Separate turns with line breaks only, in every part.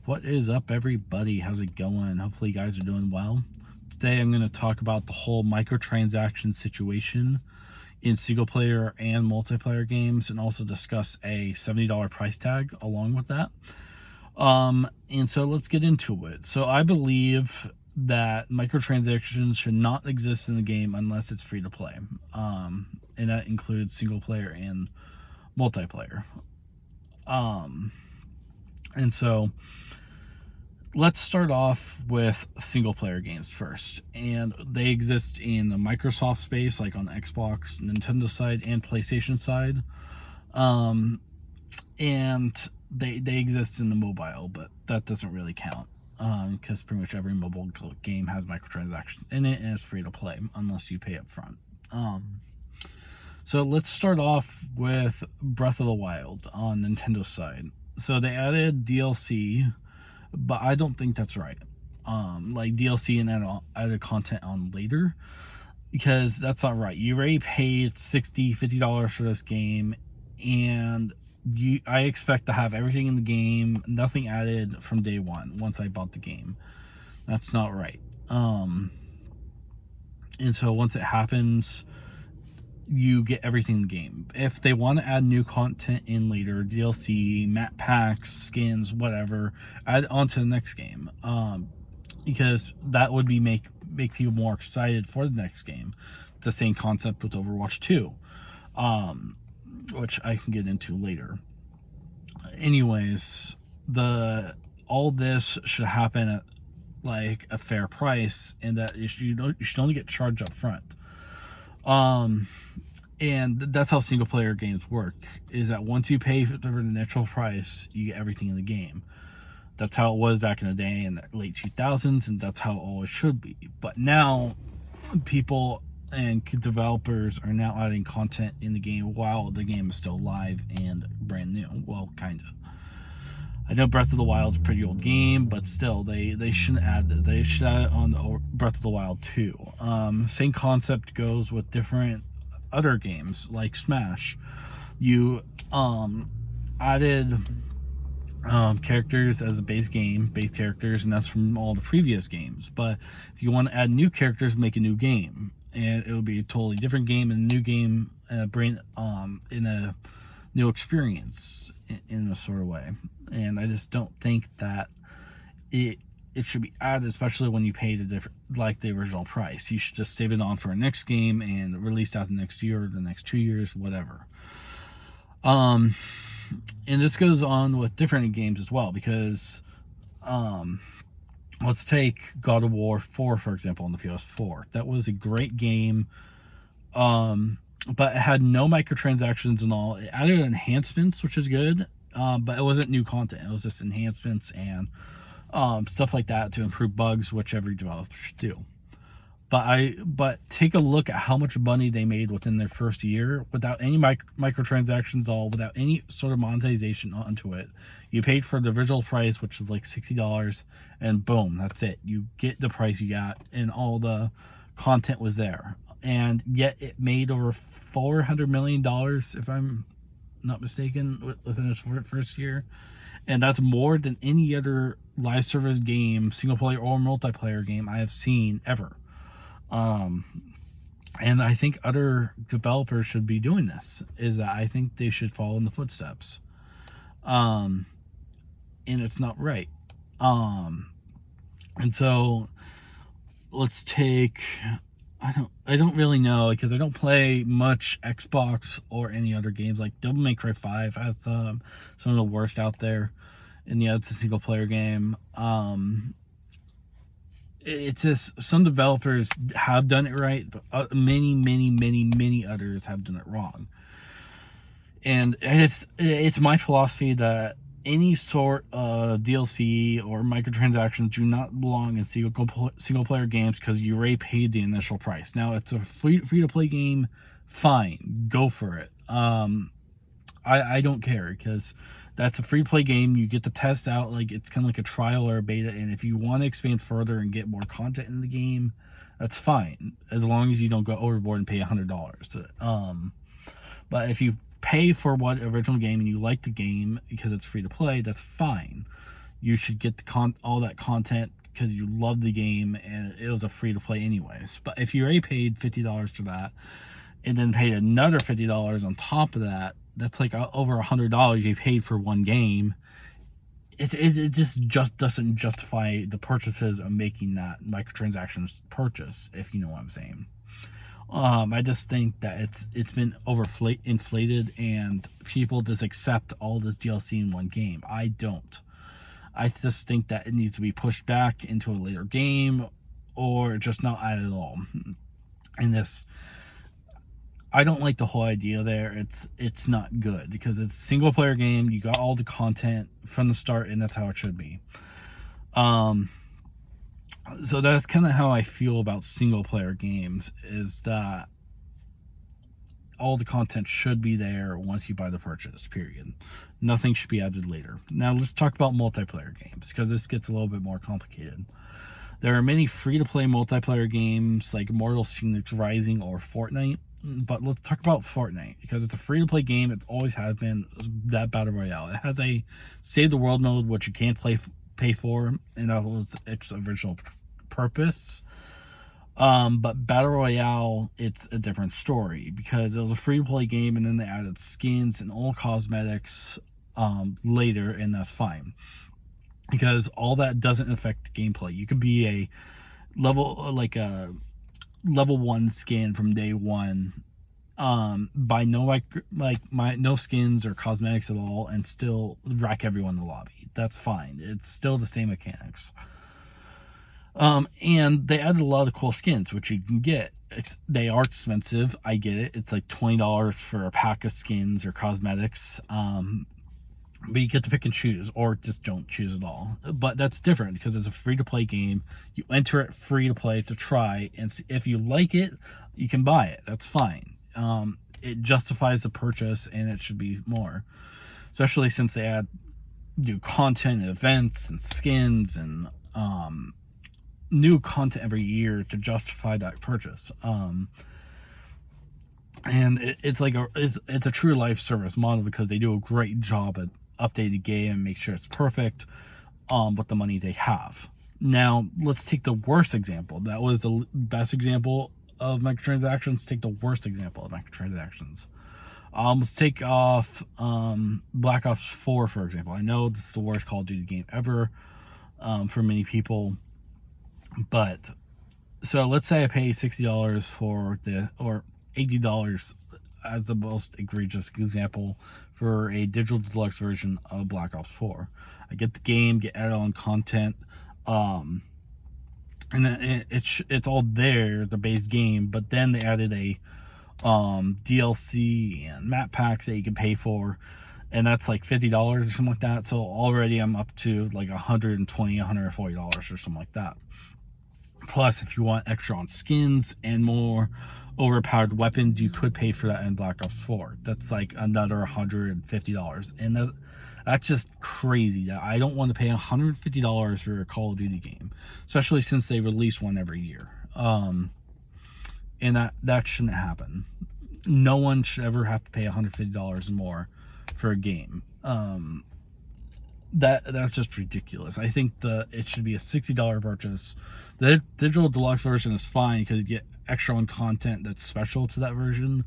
What is up, everybody? How's it going? Hopefully you guys are doing well. Today I'm going to talk about the whole microtransaction situation in single player and multiplayer games, and also discuss a $70 price tag along with that. And so let's get into it. So I believe that microtransactions should not exist in the game unless it's free to play. And that includes single player and multiplayer. And so let's start off with single player games first. And they exist in the Microsoft space, like on Xbox, Nintendo side, and PlayStation side. And they exist in the mobile, but that doesn't really count. Because pretty much every mobile game has microtransactions in it, and it's free to play unless you pay up front. So let's start off with Breath of the Wild on Nintendo's side. So they added DLC, but I don't think that's right. Like DLC and added content on later, because that's not right. You already paid $60, $50 for this game, and I expect to have everything in the game, nothing added from day one once I bought the game. That's not right. And so once it happens, you get everything in the game. If they want to add new content in later, DLC, map packs, skins, whatever, add on to the next game. Because that would be make people more excited for the next game. It's the same concept with Overwatch 2. Which I can get into later. Anyways, all this should happen at like a fair price, and that you should only get charged up front. And that's how single player games work, is that once you pay for the initial price, you get everything in the game. That's how it was back in the day in the late 2000s, and that's how it always should be. But now people and developers are now adding content in the game while the game is still live and brand new. Well, kind of. I know Breath of the Wild is a pretty old game, but still, they shouldn't add that. They should add it on Breath of the Wild 2. Same concept goes with different other games like Smash. You added characters as a base characters, and that's from all the previous games. But if you want to add new characters, make a new game, and it would be a totally different game and a new game, in a new experience in a sort of way. And I just don't think that it should be added, especially when you pay the original price. You should just save it on for a next game and release that the next year or the next 2 years, whatever. And this goes on with different games as well, because let's take God of War 4, for example, on the PS4. That was a great game, but it had no microtransactions and all. It added enhancements, which is good, but it wasn't new content. It was just enhancements and stuff like that to improve bugs, which every developer should do. But take a look at how much money they made within their first year without any microtransactions, without any sort of monetization onto it. You paid for the original price, which was like $60, and boom, that's it. You get the price you got, and all the content was there. And yet it made over $400 million, if I'm not mistaken, within its first year. And that's more than any other live service game, single player or multiplayer game I have seen ever. And I think other developers should be doing this. Is that I think they should follow in the footsteps. And it's not right. And so let's take, I don't really know, because I don't play much Xbox or any other games. Like Devil May Cry 5 has some of the worst out there, and yeah, it's a single player game. It's just some developers have done it right, but many others have done it wrong. And it's my philosophy that any sort of DLC or microtransactions do not belong in single player games, because you already paid the initial price. Now, it's a free to play game, fine, go for it. I don't care, because that's a free play game. You get to test out, like it's kind of like a trial or a beta, and if you want to expand further and get more content in the game, that's fine, as long as you don't go overboard and pay $100. But if you pay for what original game and you like the game because it's free to play, that's fine. you should get all that content because you love the game and it was a free to play anyways. But if you already paid $50 for that and then paid another $50 on top of that, that's like over $100 you paid for one game. It just doesn't justify the purchases of making that microtransactions purchase, if you know what I'm saying. I just think that it's been inflated, and people just accept all this DLC in one game. I don't. I just think that it needs to be pushed back into a later game, or just not added at all. And this, I don't like the whole idea there. It's not good because it's a single player game. You got all the content from the start, and that's how it should be. So that's kind of how I feel about single player games, is that all the content should be there once you buy the purchase, period. Nothing should be added later. Now let's talk about multiplayer games, because this gets a little bit more complicated. There are many free-to-play multiplayer games like Immortal Phoenix Rising or Fortnite, but let's talk about Fortnite, because it's a free-to-play game. It always has been that Battle Royale. It has a Save the World mode, which you can't pay for, and that was its original purpose. But Battle Royale, it's a different story, because it was a free-to-play game, and then they added skins and all cosmetics later, and that's fine, because all that doesn't affect the gameplay. You could be a level 1 skin from day one, buy no skins or cosmetics at all, and still wreck everyone in the lobby. That's fine. It's still the same mechanics. And they added a lot of cool skins, which you can get. They are expensive. I get it. It's like $20 for a pack of skins or cosmetics. But you get to pick and choose, or just don't choose at all. But that's different because it's a free-to-play game. You enter it free-to-play to try, and see if you like it, you can buy it. That's fine. It justifies the purchase, and it should be more. Especially since they add new content and events and skins and new content every year to justify that purchase. And it's a true life service model, because they do a great job at updating the game and make sure it's perfect with the money they have. Now let's take the worst example. That was the best example of microtransactions. Take the worst example of microtransactions. Let's take off Black Ops 4, for example. I know this is the worst Call of Duty game ever for many people, but so let's say I pay $60 or $80 as the most egregious example for a digital deluxe version of Black Ops 4. I get the game, get add-on content, and then it's all there, the base game, but then they added a DLC and map packs that you can pay for, and that's like $50 or something like that. So already I'm up to like $120, $140 or something like that. Plus, if you want extra on skins and more overpowered weapons, you could pay for that in Black Ops 4. That's like another $150, and that's just crazy. That I don't want to pay $150 for a Call of Duty game, especially since they release one every year. And that shouldn't happen. No one should ever have to pay $150 more for a game. That's just ridiculous. I think it should be a $60 purchase. The digital deluxe version is fine because you get extra on content that's special to that version.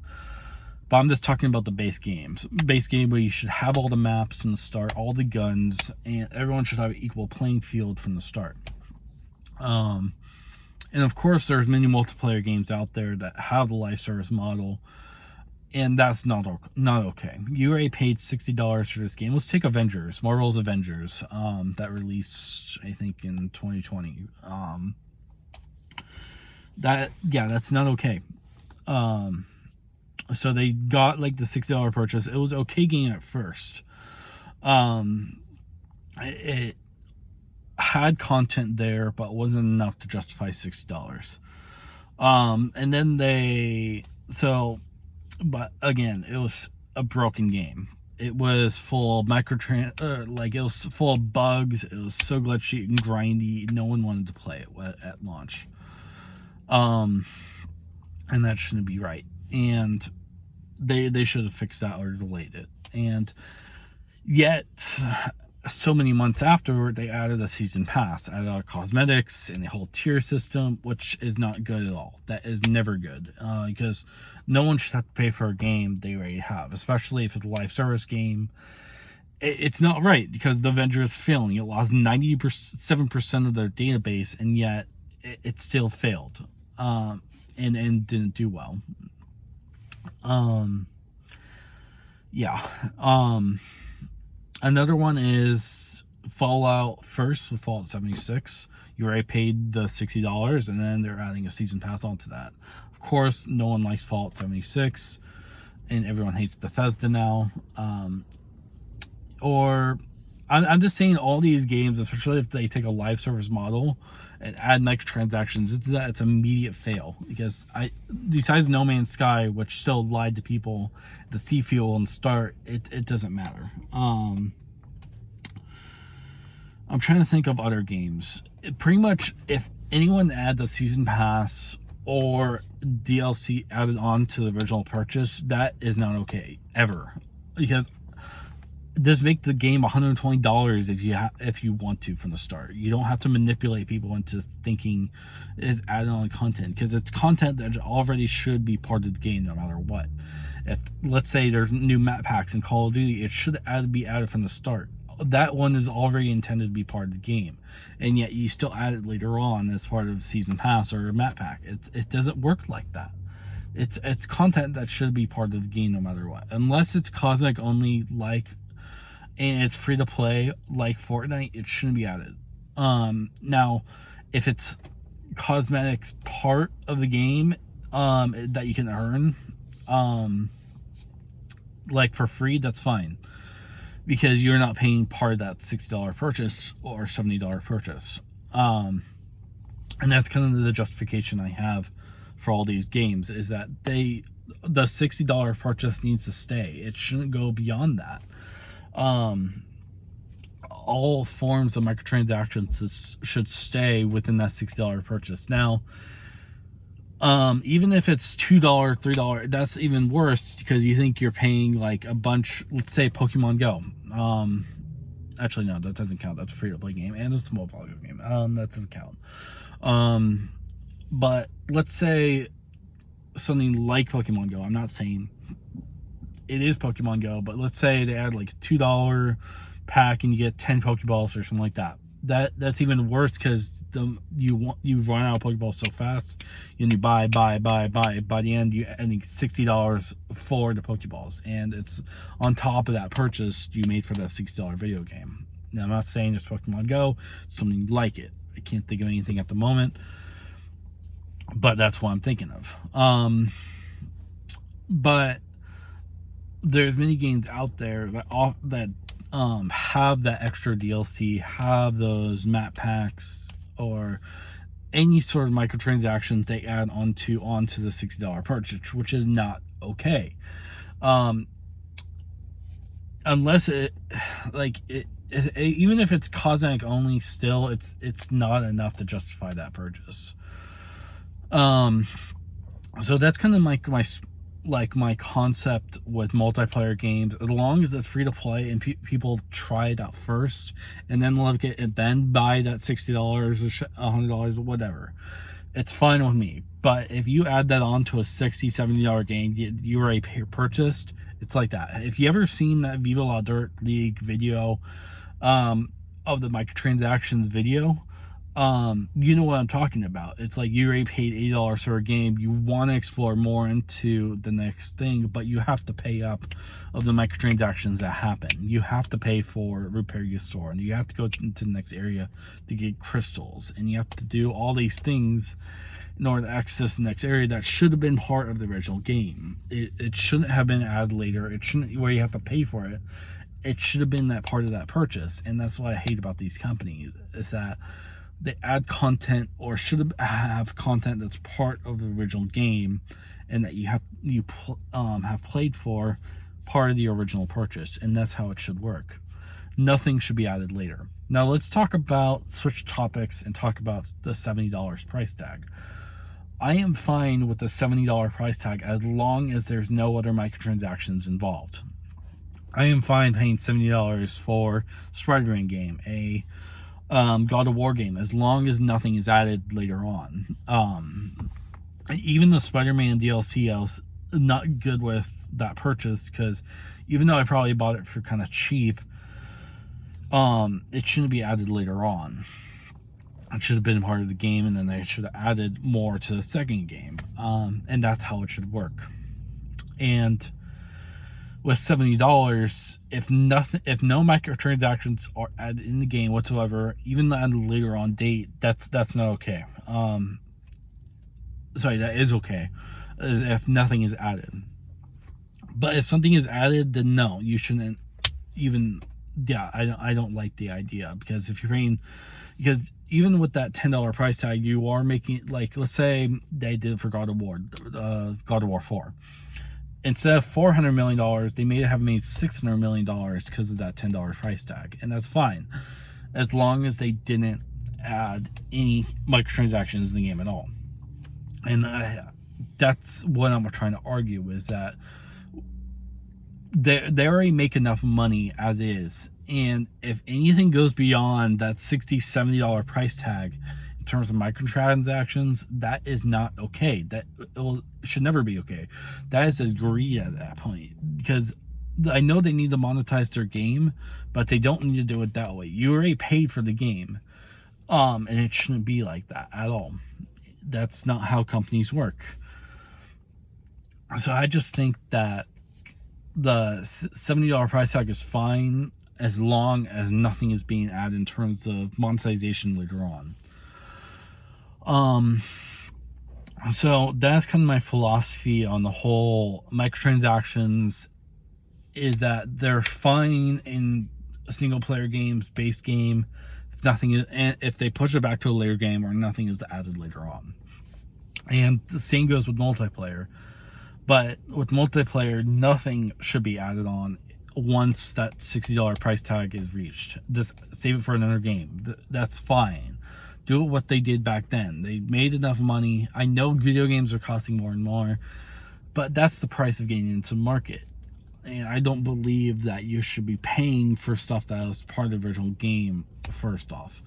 But I'm just talking about the base games. Base game where you should have all the maps from the start, all the guns, and everyone should have an equal playing field from the start. And of course, there's many multiplayer games out there that have the live service model, and that's not okay. You already paid $60 for this game. Let's take Marvel's Avengers, that released, I think, in 2020. That's not okay. So they got like the $60 purchase. It was okay game at first. It had content there, but wasn't enough to justify $60. And then but again, it was a broken game. It was full of it was full of bugs. It was so glitchy and grindy. No one wanted to play it at launch. And that shouldn't be right. And they should have fixed that or delayed it. And yet, so many months afterward, they added a season pass, added cosmetics and a whole tier system, which is not good at all. That is never good, because no one should have to pay for a game they already have, especially if it's a live service game. It's not right, because the vendor is failing. It lost 97% of their database, and yet it still failed, and didn't do well. Yeah. Another one is Fallout First with Fallout 76. You already paid the $60, and then they're adding a season pass onto that. Of course, no one likes Fallout 76, and everyone hates Bethesda now. I'm just saying, all these games, especially if they take a live service model and add microtransactions into that, it's an immediate fail. Because besides No Man's Sky, which still lied to people, the Sea Fuel and Start, it doesn't matter. I'm trying to think of other games. Pretty much, if anyone adds a season pass or DLC added on to the original purchase, that is not okay ever. Because this make the game $120 if you want to from the start. You don't have to manipulate people into thinking it's added on content, because it's content that already should be part of the game no matter what. If, let's say, there's new map packs in Call of Duty, it should be added from the start. That one is already intended to be part of the game, and yet you still add it later on as part of season pass or a map pack. It doesn't work like that. It's content that should be part of the game no matter what, unless it's cosmetic only, and it's free to play like Fortnite. It shouldn't be added. Now, if it's cosmetics part of the game that you can earn like for free, that's fine, because you're not paying part of that $60 purchase or $70 purchase. And that's kind of the justification I have for all these games, is that the $60 purchase needs to stay. It shouldn't go beyond that. All forms of microtransactions should stay within that $60 purchase. Now, even if it's $2, $3, that's even worse, because you think you're paying like a bunch. Let's say Pokemon Go. Actually, no, that doesn't count. That's a free-to-play game, and it's a mobile game. That doesn't count. But let's say something like Pokemon Go. I'm not saying it is Pokemon Go, but let's say they add like a $2 pack and you get 10 Pokeballs or something like that. That's even worse, because you run out of Pokeballs so fast, and you buy. By the end, you ending $60 for the Pokeballs, and it's on top of that purchase you made for that $60 video game. Now, I'm not saying it's Pokemon Go, it's something like it. I can't think of anything at the moment, but that's what I'm thinking of. But there's many games out there that have that extra DLC, have those map packs, or any sort of microtransactions they add onto the $60 purchase, which is not okay. Unless even if it's cosmetic only, still it's not enough to justify that purchase. So that's kind of my concept with multiplayer games. As long as it's free to play and people try it out first, and then look at it, then buy that $60 or $100, whatever, it's fine with me. But if you add that on to a $60, $70 game you already purchased, it's like that. If you ever seen that Viva La Dirt League video of the microtransactions video, you know what I'm talking about. It's like you already paid $80 for a game, you want to explore more into the next thing, but you have to pay up of the microtransactions that happen. You have to pay for repair your store, and you have to go into the next area to get crystals, and you have to do all these things in order to access the next area that should have been part of the original game. It shouldn't have been added later. It shouldn't, where you have to pay for it. It should have been that part of that purchase. And that's what I hate about these companies, is that they add content, or should have content that's part of the original game, and that you have played for part of the original purchase, and that's how it should work. Nothing should be added later. Now let's switch topics and talk about the $70 price tag. I am fine with the $70 price tag as long as there's no other microtransactions involved. I am fine paying $70 for Spider-Man game, a God of War game, as long as nothing is added later on. Even the Spider-Man DLC, I was not good with that purchase, because even though I probably bought it for kind of cheap, it shouldn't be added later on. It should have been part of the game, and then they should have added more to the second game. And that's how it should work. And with $70, if no microtransactions are added in the game whatsoever, even at a later on date, that's not okay. Sorry, that is okay, as if nothing is added. But if something is added, then no, you shouldn't even. Yeah, I don't like the idea, because if you're paying, because even with that $10 price tag, you are making, like, let's say they did it for God of War 4. Instead of $400 million, they may have made $600 million because of that $10 price tag, and that's fine, as long as they didn't add any microtransactions in the game at all. And that's what I'm trying to argue, is that they already make enough money as is, and if anything goes beyond that $60-$70 price tag in terms of microtransactions, that is not okay. That should never be okay. That is agreed at that point, because I know they need to monetize their game, but they don't need to do it that way. You already paid for the game, and it shouldn't be like that at all. That's not how companies work. So I just think that the $70 price tag is fine, as long as nothing is being added in terms of monetization later on. So that's kind of my philosophy on the whole microtransactions, is that they're fine in single player games, base game, if nothing is, and if they push it back to a later game or nothing is added later on. And the same goes with multiplayer. But with multiplayer, nothing should be added on once that $60 price tag is reached. Just save it for another game. That's fine. Do what they did back then. They made enough money. I know video games are costing more and more, but that's the price of getting into the market. And I don't believe that you should be paying for stuff that was part of the original game, first off.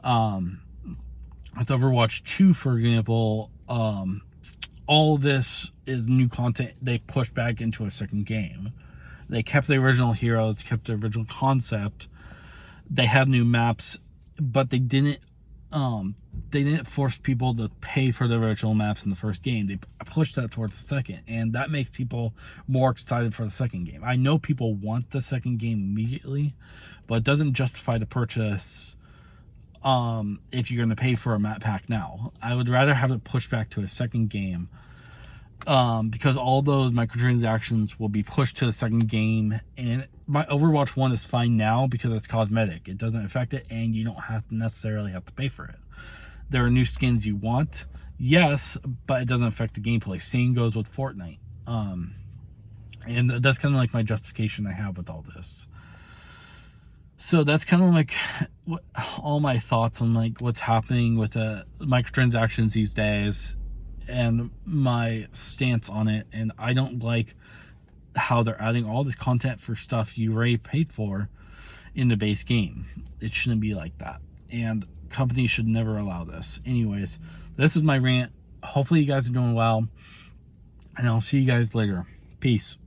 With Overwatch 2, for example, all this is new content they pushed back into a second game. They kept the original heroes, they kept the original concept. They had new maps, but they didn't force people to pay for the original maps in the first game. They pushed that towards the second, and that makes people more excited for the second game. I know people want the second game immediately, but it doesn't justify the purchase if you're going to pay for a map pack now. I would rather have it pushed back to a second game, because all those microtransactions will be pushed to the second game. And my Overwatch 1 is fine now because it's cosmetic. It doesn't affect it, and you don't necessarily have to pay for it. There are new skins you want, yes, but it doesn't affect the gameplay. Same goes with Fortnite. And that's kind of like my justification I have with all this. So that's kind of like all my thoughts on like what's happening with the microtransactions these days, and my stance on it. And I don't like how they're adding all this content for stuff you already paid for in the base game. It shouldn't be like that, and companies should never allow this. Anyways, this is my rant. Hopefully you guys are doing well, and I'll see you guys later. Peace.